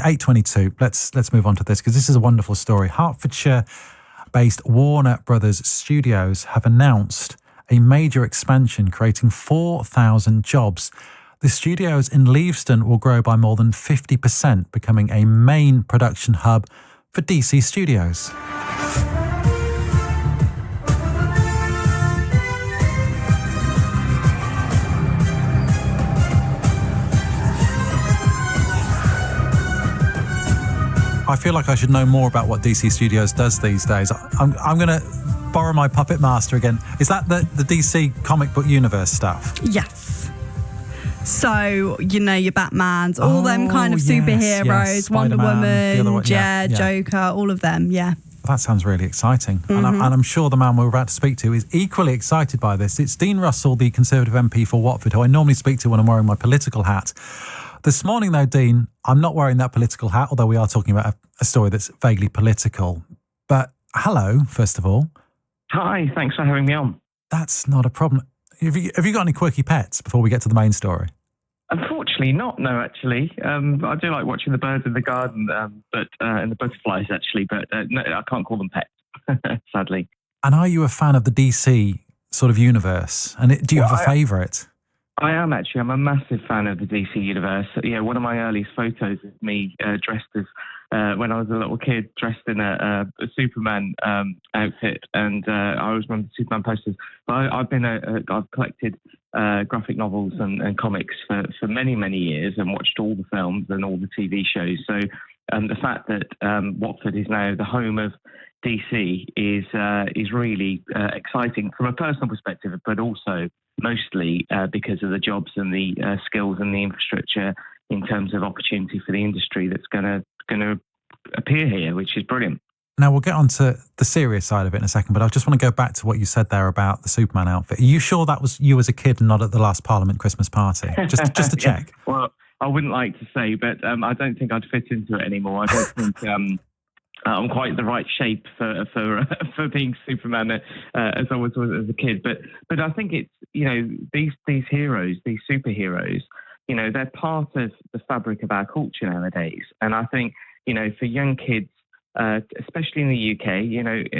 8:22. Let's move on to this because this is a wonderful story. Hertfordshire-based Warner Brothers Studios have announced a major expansion, creating 4,000 jobs. The studios in Leavesden will grow by more than 50%, becoming a main production hub for DC Studios. I feel like I should know more about what DC Studios does these days. I'm going to borrow my puppet master again. Is that the DC comic book universe stuff? Yes. So, your Batmans, all them kind of superheroes, yes. Wonder Woman, one, yeah. Joker, all of them, yeah. That sounds really exciting. Mm-hmm. And I'm sure the man we're about to speak to is equally excited by this. It's Dean Russell, the Conservative MP for Watford, who I normally speak to when I'm wearing my political hat. This morning, though, Dean, I'm not wearing that political hat, although we are talking about a story that's vaguely political. But hello, first of all. Hi, thanks for having me on. That's not a problem. Have you got any quirky pets before we get to the main story? Unfortunately not, no, actually. I do like watching the birds in the garden, and the butterflies, actually, but no, I can't call them pets, sadly. And are you a fan of the DC sort of universe? And do you have a favourite? I am, actually. I'm a massive fan of the DC universe. Yeah, one of my earliest photos is me dressed as, when I was a little kid, dressed in a Superman outfit, and I always remember Superman posters. But I've collected graphic novels and comics for many, many years, and watched all the films and all the TV shows. So the fact that Watford is now the home of DC is really exciting from a personal perspective, but also mostly because of the jobs and the skills and the infrastructure in terms of opportunity for the industry that's going to appear here, which is brilliant. Now, we'll get on to the serious side of it in a second, but I just want to go back to what you said there about the Superman outfit. Are you sure that was you as a kid and not at the last Parliament Christmas party? Just to check. Yeah, well, I wouldn't like to say, but I don't think I'd fit into it anymore. I don't think I'm quite the right shape for being Superman as I was as a kid. But I think it's, these heroes, these superheroes, they're part of the fabric of our culture nowadays. And I think, for young kids, especially in the UK,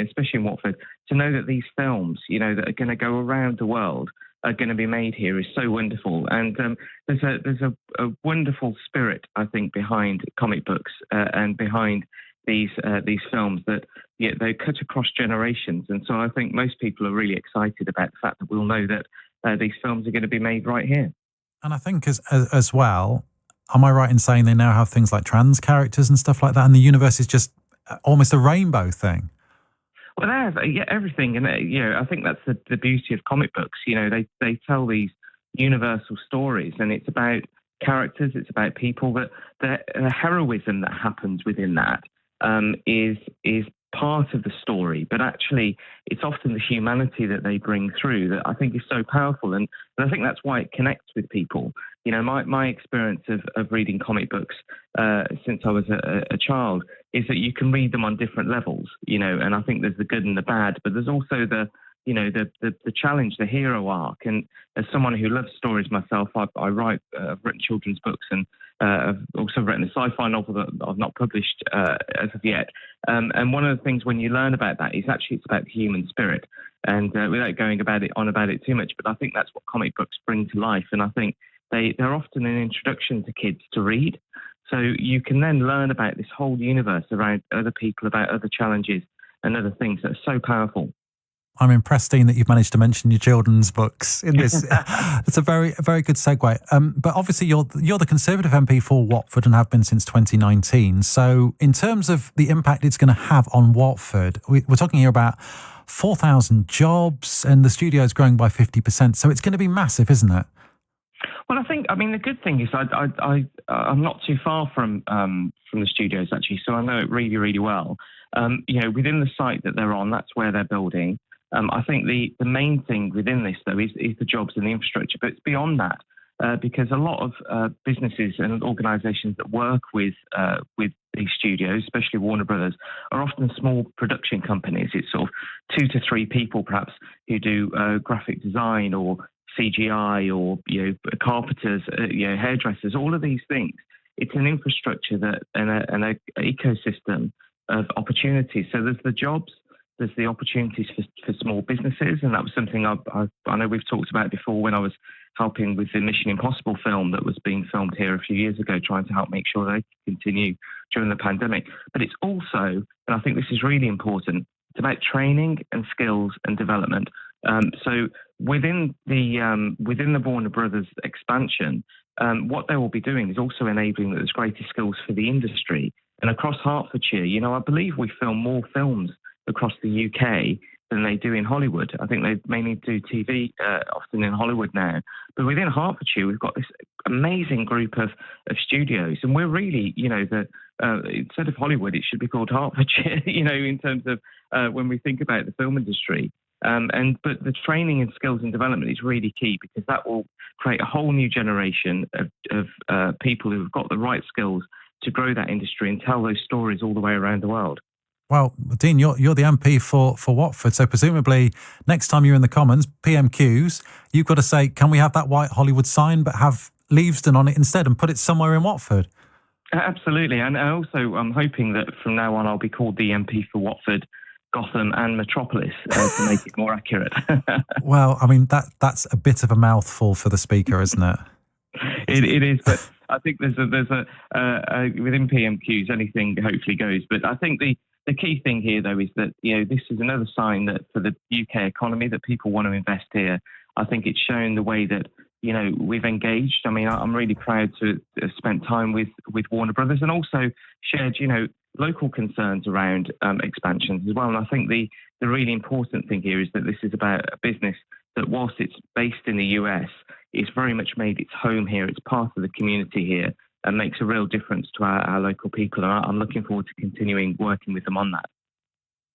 especially in Watford, to know that these films, that are going to go around the world are going to be made here is so wonderful. And there's a wonderful spirit, I think, behind comic books and behind these films that they cut across generations. And so I think most people are really excited about the fact that we'll know that these films are going to be made right here. And I think as well, am I right in saying they now have things like trans characters and stuff like that, and the universe is just almost a rainbow thing? Well, they have everything, and I think that's the beauty of comic books. They tell these universal stories, and it's about characters, it's about people. That the heroism that happens within that is part of the story, but actually it's often the humanity that they bring through that I think is so powerful, and I think that's why it connects with people. My experience of reading comic books since I was a child is that you can read them on different levels, and I think there's the good and the bad, but there's also the challenge, the hero arc. And as someone who loves stories myself, I've written children's books, and I've also written a sci-fi novel that I've not published as of yet. And one of the things when you learn about that is actually it's about the human spirit. And without going about it too much, but I think that's what comic books bring to life. And I think they're often an introduction to kids to read. So you can then learn about this whole universe around other people, about other challenges and other things that are so powerful. I'm impressed, Dean, that you've managed to mention your children's books in this. It's a very, very good segue. But obviously, you're the Conservative MP for Watford and have been since 2019. So in terms of the impact it's going to have on Watford, we're talking here about 4,000 jobs, and the studio is growing by 50%. So it's going to be massive, isn't it? Well, the good thing is I'm not too far from the studios, actually, so I know it really, really well. Within the site that they're on, that's where they're building. I think the main thing within this, though, is the jobs and the infrastructure, but it's beyond that, because a lot of businesses and organisations that work with these studios, especially Warner Brothers, are often small production companies. It's sort of 2 to 3 people, perhaps, who do graphic design or CGI or carpenters, hairdressers, all of these things. it's an infrastructure and an ecosystem of opportunities. So there's the jobs, there's the opportunities for small businesses, and that was something I know we've talked about before when I was helping with the Mission Impossible film that was being filmed here a few years ago, trying to help make sure they could continue during the pandemic. But it's also, and I think this is really important, it's about training and skills and development. So within the Warner Brothers expansion, what they will be doing is also enabling that there's greater skills for the industry. And across Hertfordshire, I believe we film more films across the UK than they do in Hollywood. I think they mainly do TV often in Hollywood now. But within Hertfordshire, we've got this amazing group of studios. And we're really, instead of Hollywood, it should be called Hertfordshire, in terms of when we think about the film industry. But the training and skills and development is really key, because that will create a whole new generation of people who've got the right skills to grow that industry and tell those stories all the way around the world. Well, Dean, you're the MP for Watford, so presumably next time you're in the Commons, PMQs, you've got to say, can we have that white Hollywood sign but have Leavesden on it instead and put it somewhere in Watford? Absolutely, and also I'm hoping that from now on I'll be called the MP for Watford, Gotham and Metropolis to make it more accurate. Well, I mean, that's a bit of a mouthful for the Speaker, isn't it? It is, but I think there's a within PMQs anything hopefully goes. But I think the key thing here, though, is that this is another sign that for the UK economy that people want to invest here. I think it's shown the way that we've engaged. I mean, I'm really proud to have spent time with Warner Brothers and also shared local concerns around expansions as well. And I think the really important thing here is that this is about a business that, whilst it's based in the US, it's very much made its home here. It's part of the community here and makes a real difference to our local people. And I'm looking forward to continuing working with them on that.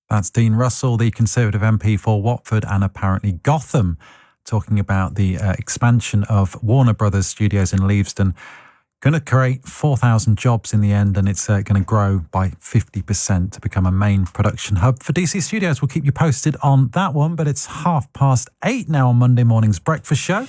That's Dean Russell, the Conservative MP for Watford and apparently Gotham, talking about the expansion of Warner Brothers Studios in Leavesden. Going to create 4,000 jobs in the end, and it's going to grow by 50% to become a main production hub for DC Studios. We'll keep you posted on that one, but it's 8:30 now on Monday morning's breakfast show.